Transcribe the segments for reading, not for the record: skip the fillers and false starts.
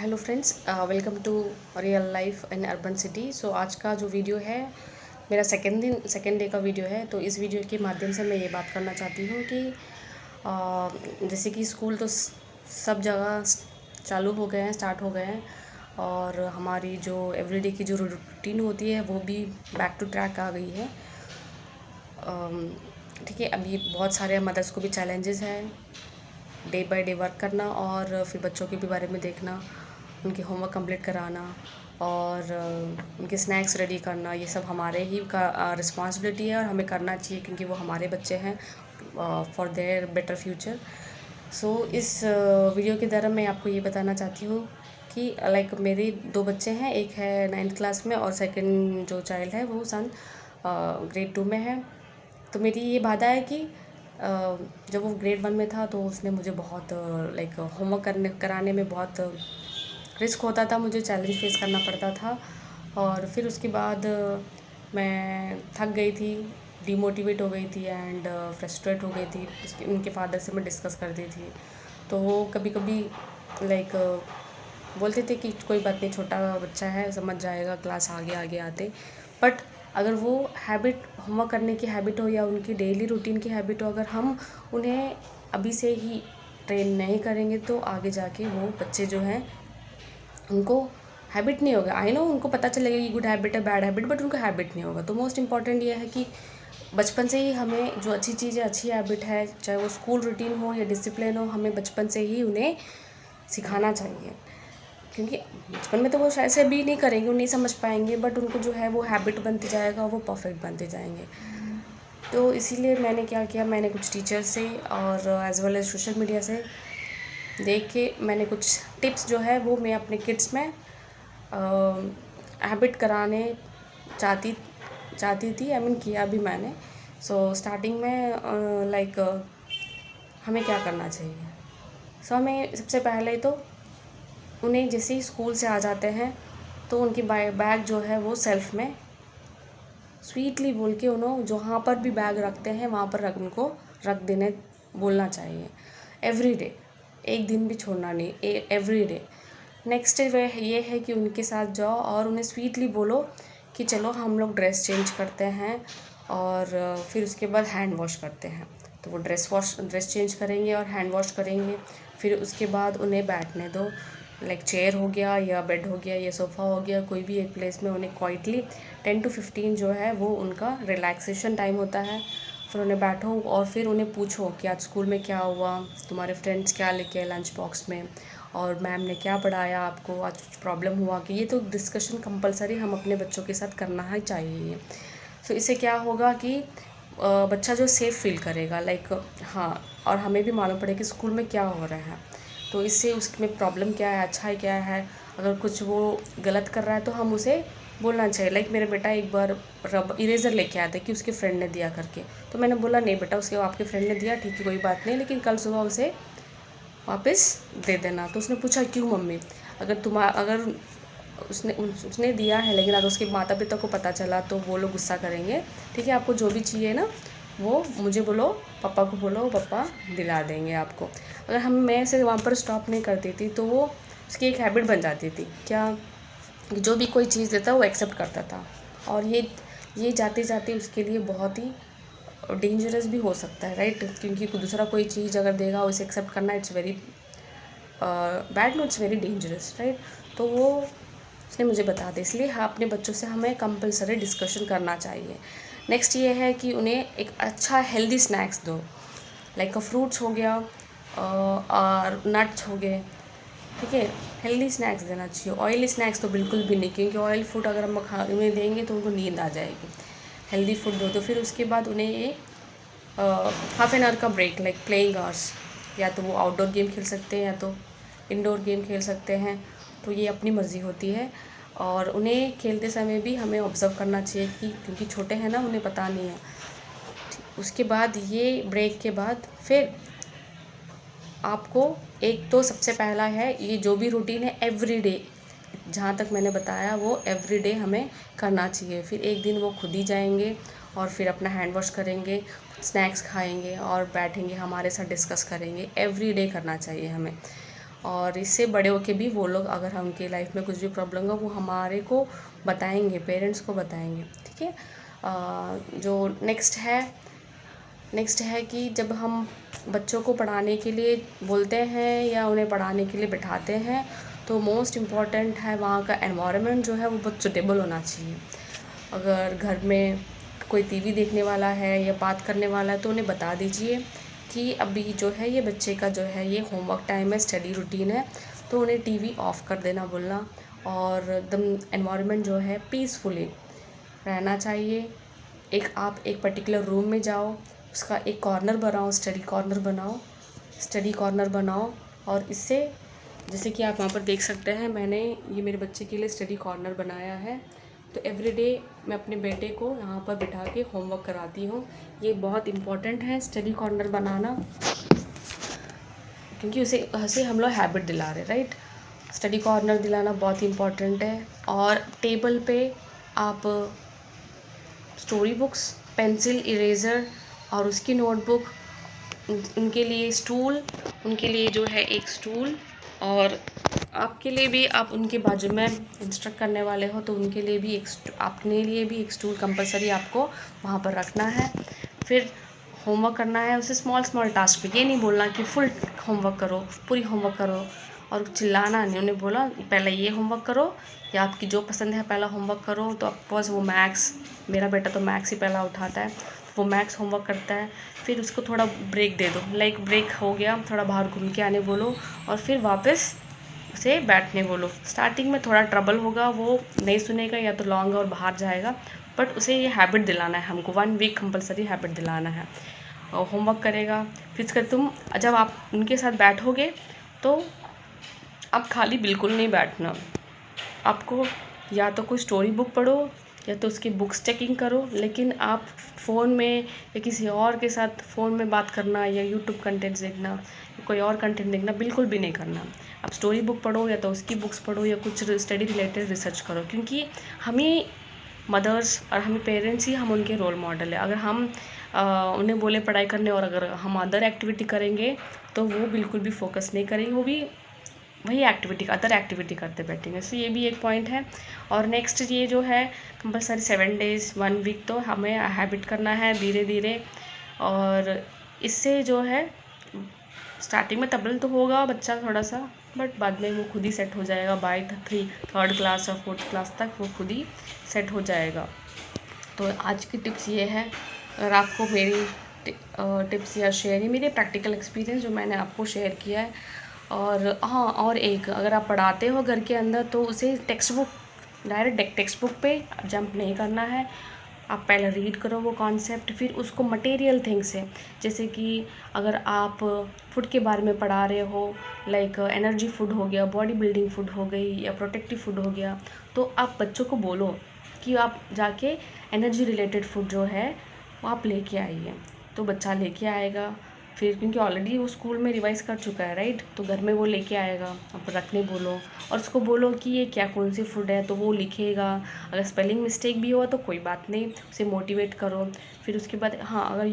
Hello friends, welcome to real life in urban city. So आज का जो video है मेरा सेकेंड डे का वीडियो है। तो इस वीडियो के माध्यम से मैं ये बात करना चाहती हूँ कि जैसे कि स्कूल तो सब जगह चालू हो गए हैं, स्टार्ट हो गए हैं, और हमारी जो एवरीडे की जो रूटीन होती है वो भी बैक टू ट्रैक आ गई है। ठीक है, अभी बहुत सारे मदर्स को भी चैलेंजेस हैं, डे बाय डे वर्क करना और फिर बच्चों के भी बारे में देखना, उनके होमवर्क कंप्लीट कराना और उनके स्नैक्स रेडी करना। ये सब हमारे ही का रिस्पॉन्सिबिलिटी है और हमें करना चाहिए क्योंकि वो हमारे बच्चे हैं, फॉर देयर बेटर फ्यूचर। सो इस वीडियो के द्वारा मैं आपको ये बताना चाहती हूँ कि लाइक मेरे दो बच्चे हैं, एक है 9th क्लास में और सेकंड जो चाइल्ड है वो सन ग्रेड 2 में है। तो मेरी ये बाधा है कि जब वो ग्रेड 1 में था तो उसने मुझे बहुत लाइक होमवर्क कराने में बहुत रिस्क होता था, मुझे चैलेंज फेस करना पड़ता था। और फिर उसके बाद मैं थक गई थी, डिमोटिवेट हो गई थी एंड फ्रस्ट्रेट हो गई थी। उनके फादर से मैं डिस्कस करती थी तो वो कभी कभी लाइक बोलते थे कि कोई बात नहीं, छोटा बच्चा है, समझ जाएगा क्लास आगे आगे आते। बट अगर वो हैबिट, होमवर्क करने की हैबिट हो या उनकी डेली रूटीन की हैबिट हो, अगर हम उन्हें अभी से ही ट्रेन नहीं करेंगे तो आगे जाके वो बच्चे जो हैं उनको हैबिट नहीं होगा। आई नो उनको पता चलेगा कि गुड हैबिट है, बैड हैबिट, बट उनको हैबिट नहीं होगा। तो मोस्ट इम्पॉर्टेंट ये है कि बचपन से ही हमें जो अच्छी चीज़ें, अच्छी हैबिट है, चाहे वो स्कूल रूटीन हो या डिसिप्लिन हो, हमें बचपन से ही उन्हें सिखाना चाहिए। क्योंकि बचपन में तो वो शायद से भी नहीं करेंगे, वो नहीं समझ पाएंगे, बट उनको जो है वो हैबिट बनती जाएगा, वो परफेक्ट बनते जाएंगे। तो इसीलिए मैंने क्या किया, मैंने कुछ टीचर से और as well as social media से देख के मैंने कुछ टिप्स जो है वो मैं अपने किड्स में हैबिट कराने चाहती चाहती थी। आई मीन किया भी मैंने। सो स्टार्टिंग में लाइक हमें क्या करना चाहिए। सो हमें सबसे पहले तो उन्हें जैसे ही स्कूल से आ जाते हैं तो उनकी बैग जो है वो सेल्फ में स्वीटली बोल के उन्होंने जहाँ पर भी बैग रखते हैं वहाँ पर उनको रख देने बोलना चाहिए। एवरी डे, एक दिन भी छोड़ना नहीं, एवरी डे। नेक्स्ट वे ये है कि उनके साथ जाओ और उन्हें स्वीटली बोलो कि चलो हम लोग ड्रेस चेंज करते हैं और फिर उसके बाद हैंड वॉश करते हैं। तो वो ड्रेस चेंज करेंगे और हैंड वॉश करेंगे। फिर उसके बाद उन्हें बैठने दो, लाइक चेयर हो गया या बेड हो गया या सोफ़ा हो गया, कोई भी एक प्लेस में उन्हें क्वाइटली 10 to 15 जो है वो उनका रिलैक्सेशन टाइम होता है। फिर उन्हें बैठो और फिर उन्हें पूछो कि आज स्कूल में क्या हुआ, तुम्हारे फ्रेंड्स क्या लेके आए लंच बॉक्स में, और मैम ने क्या पढ़ाया आपको, आज कुछ प्रॉब्लम हुआ कि। ये तो डिस्कशन कंपलसरी हम अपने बच्चों के साथ करना ही चाहिए। सो इससे क्या होगा कि बच्चा जो सेफ़ फील करेगा, लाइक हाँ, और हमें भी मालूम पड़ेगा कि स्कूल में क्या हो रहा है। तो इससे उसमें प्रॉब्लम क्या है, अच्छा है क्या है। अगर कुछ वो गलत कर रहा है तो हम उसे बोलना चाहिए। लाइक मेरा बेटा एक बार इरेज़र लेके आया था कि उसके फ्रेंड ने दिया करके, तो मैंने बोला नहीं बेटा, उसके आपके फ्रेंड ने दिया, ठीक है कोई बात नहीं, लेकिन कल सुबह उसे वापस दे देना। तो उसने पूछा क्यों मम्मी। अगर उसने दिया है लेकिन अगर उसके माता पिता को पता चला तो वो लोग गुस्सा करेंगे। ठीक है, आपको जो भी चाहिए ना वो मुझे बोलो, पापा को बोलो, पापा दिला देंगे आपको। अगर मैं से वहाँ पर स्टॉप नहीं करती थी तो वो उसकी एक हैबिट बन जाती थी क्या, जो भी कोई चीज़ देता वो एक्सेप्ट करता था। और ये जाते जाते उसके लिए बहुत ही डेंजरस भी हो सकता है, राइट। क्योंकि दूसरा कोई चीज़ अगर देगा उसे एक्सेप्ट करना, it's very bad, no it's very dangerous, right. तो वो उसने मुझे बता दिया, इसलिए अपने बच्चों से हमें कंपलसरी डिस्कशन करना चाहिए। नेक्स्ट ये है कि उन्हें एक अच्छा हेल्दी स्नैक्स दो, लाइक फ्रूट्स हो गया और नट्स हो गए। ठीक है, हेल्दी स्नैक्स देना चाहिए। ऑयली स्नैक्स तो बिल्कुल भी नहीं, क्योंकि ऑयल फूड अगर हम उन्हें देंगे तो उनको नींद आ जाएगी। हेल्दी फूड दो। तो फिर उसके बाद उन्हें ये हाफ एन आवर का ब्रेक, लाइक प्लेइंग आवर्स, या तो वो आउटडोर गेम खेल सकते हैं या तो इंडोर गेम खेल सकते हैं। तो ये अपनी मर्ज़ी होती है। और उन्हें खेलते समय भी हमें ऑब्ज़र्व करना चाहिए कि क्योंकि छोटे हैं ना, उन्हें पता नहीं है। उसके बाद ये ब्रेक के बाद फिर आपको एक तो सबसे पहला है ये जो भी रूटीन है एवरीडे, जहाँ तक मैंने बताया वो एवरीडे हमें करना चाहिए। फिर एक दिन वो खुद ही जाएंगे और फिर अपना हैंड वॉश करेंगे, स्नैक्स खाएंगे और बैठेंगे, हमारे साथ डिस्कस करेंगे। एवरीडे करना चाहिए हमें। और इससे बड़े होके भी वो लोग अगर हम उनकी लाइफ में कुछ भी प्रॉब्लम हो वो हमारे को बताएंगे, पेरेंट्स को बताएंगे। ठीक है। जो नेक्स्ट है कि जब हम बच्चों को पढ़ाने के लिए बोलते हैं या उन्हें पढ़ाने के लिए बिठाते हैं तो मोस्ट इम्पॉर्टेंट है वहाँ का एनवायरनमेंट जो है वो बहुत सुटेबल होना चाहिए। अगर घर में कोई टीवी देखने वाला है या बात करने वाला है तो उन्हें बता दीजिए कि अभी जो है ये बच्चे का जो है ये होमवर्क टाइम है, स्टडी रूटीन है, तो उन्हें टीवी ऑफ़ कर देना बोलना। और एकदम एनवायरनमेंट जो है पीसफुली रहना चाहिए। आप एक पर्टिकुलर रूम में जाओ, उसका एक कॉर्नर बनाओ, स्टडी कॉर्नर बनाओ। और इससे जैसे कि आप वहाँ पर देख सकते हैं मैंने ये मेरे बच्चे के लिए स्टडी कॉर्नर बनाया है। तो एवरीडे मैं अपने बेटे को यहाँ पर बिठा के होमवर्क कराती हूँ। ये बहुत इम्पॉर्टेंट है स्टडी कॉर्नर बनाना, क्योंकि उसे हम लोग हैबिट दिला रहे, राइट। स्टडी कॉर्नर दिलाना बहुत इम्पॉर्टेंट है। और टेबल पे आप स्टोरी बुक्स, पेंसिल, इरेज़र और उसकी नोटबुक, उनके लिए स्टूल, उनके लिए जो है एक स्टूल, और आपके लिए भी, आप उनके बाजू में इंस्ट्रक्ट करने वाले हो तो उनके लिए भी अपने लिए भी एक स्टूल कंपलसरी आपको वहाँ पर रखना है। फिर होमवर्क करना है उसे स्मॉल टास्क पे, ये नहीं बोलना कि फुल होमवर्क करो, पूरी होमवर्क करो और चिल्लाना नहीं। उन्हें बोला पहले ये होमवर्क करो या आपकी जो पसंद है पहला होमवर्क करो। तो ऑफकोर्स वो मैथ्स, मेरा बेटा तो मैथ्स ही पहला उठाता है, वो मैथ्स होमवर्क करता है। फिर उसको थोड़ा ब्रेक दे दो, लाइक ब्रेक हो गया, थोड़ा बाहर घूम के आने बोलो और फिर वापस उसे बैठने बोलो। स्टार्टिंग में थोड़ा ट्रबल होगा, वो नहीं सुनेगा या तो लॉन्ग और बाहर जाएगा, बट उसे ये हैबिट दिलाना है हमको, 1 वीक कंपलसरी हैबिट दिलाना है। और होमवर्क करेगा, फिर जब आप उनके साथ बैठोगे तो आप खाली बिल्कुल नहीं बैठना। आपको या तो कोई स्टोरी बुक पढ़ो या तो उसकी बुक्स चेकिंग करो, लेकिन आप फ़ोन में या किसी और के साथ फ़ोन में बात करना या यूट्यूब कंटेंट देखना, कोई और कंटेंट देखना बिल्कुल भी नहीं करना। आप स्टोरी बुक पढ़ो या तो उसकी बुक्स पढ़ो या कुछ स्टडी रिलेटेड रिसर्च करो, क्योंकि हमें मदर्स और हमें पेरेंट्स ही हम उनके रोल मॉडल है। अगर हम उन्हें बोले पढ़ाई करने और अगर हम अदर एक्टिविटी करेंगे तो वो बिल्कुल भी फोकस नहीं करेंगे, वो भी वही अदर एक्टिविटी करते बैठेंगे। सो ये भी एक पॉइंट है। और नेक्स्ट ये जो है कंपलसरी 7 डेज़ 1 वीक तो हमें हैबिट करना है धीरे धीरे। और इससे जो है स्टार्टिंग में तबल तो होगा बच्चा थोड़ा सा, बट बाद में वो खुद ही सेट हो जाएगा। बाय 3rd क्लास और 4th क्लास तक वो खुद ही सेट हो जाएगा। तो आज की टिप्स ये है। अगर आपको मेरी टिप्स या शेयर, ये मेरे प्रैक्टिकल एक्सपीरियंस जो मैंने आपको शेयर किया है। और हाँ, और एक, अगर आप पढ़ाते हो घर के अंदर तो उसे डायरेक्ट टेक्स्ट बुक पे जंप नहीं करना है। आप पहले रीड करो वो कॉन्सेप्ट, फिर उसको मटेरियल थिंग्स है, जैसे कि अगर आप फूड के बारे में पढ़ा रहे हो, लाइक एनर्जी फूड हो गया, बॉडी बिल्डिंग फूड हो गई या प्रोटेक्टिव फूड हो गया, तो आप बच्चों को बोलो कि आप जाके एनर्जी रिलेटेड फूड जो है वो आप लेके आइए। तो बच्चा लेके आएगा, फिर क्योंकि ऑलरेडी वो स्कूल में रिवाइज़ कर चुका है, राइट, तो घर में वो लेके आएगा। आप रखने बोलो और उसको बोलो कि ये क्या कौन सी फूड है, तो वो लिखेगा। अगर स्पेलिंग मिस्टेक भी हुआ तो कोई बात नहीं, उसे मोटिवेट करो। फिर उसके बाद हाँ, अगर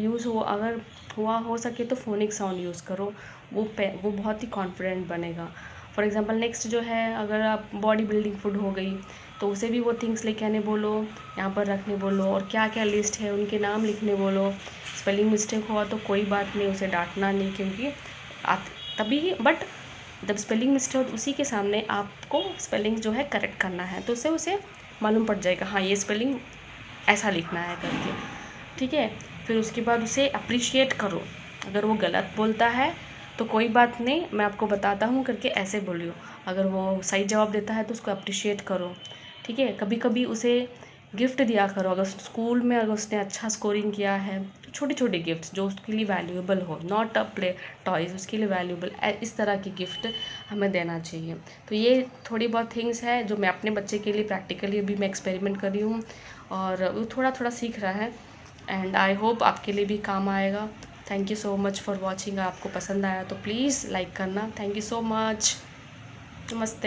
हो सके तो फोनिक साउंड यूज़ करो, वो बहुत ही कॉन्फिडेंट बनेगा। फॉर एग्ज़ाम्पल नेक्स्ट जो है, अगर आप बॉडी बिल्डिंग फूड हो गई तो उसे भी वो थिंग्स लेके आने बोलो, यहाँ पर रखने बोलो और क्या क्या लिस्ट है उनके नाम लिखने बोलो। स्पेलिंग मिस्टेक हुआ तो कोई बात नहीं, उसे डांटना नहीं, क्योंकि तभी बट जब स्पेलिंग मिस्टेक हो उसी के सामने आपको स्पेलिंग जो है करेक्ट करना है, तो उससे उसे मालूम पड़ जाएगा हाँ ये स्पेलिंग ऐसा लिखना है करके, ठीक है। फिर उसके बाद उसे अप्रिशिएट करो। अगर वो गलत बोलता है तो कोई बात नहीं, मैं आपको बताता हूँ करके ऐसे बोलियो। अगर वो सही जवाब देता है तो उसको अप्रिशिएट करो, ठीक है। कभी कभी उसे गिफ्ट दिया करो। अगर स्कूल में अगर उसने अच्छा स्कोरिंग किया है तो छोटे छोटे गिफ्ट्स जो उसके लिए वैल्यूएबल हो, नॉट अ प्ले टॉयज़, उसके लिए वैल्यूएबल इस तरह की गिफ्ट हमें देना चाहिए। तो ये थोड़ी बहुत थिंग्स है जो मैं अपने बच्चे के लिए प्रैक्टिकली अभी मैं एक्सपेरिमेंट कर रही हूँ और वो थोड़ा थोड़ा सीख रहा है, एंड आई होप आपके लिए भी काम आएगा। Thank you so much for watching. आपको पसंद आया तो प्लीज़ लाइक करना। Thank you so much. नमस्ते।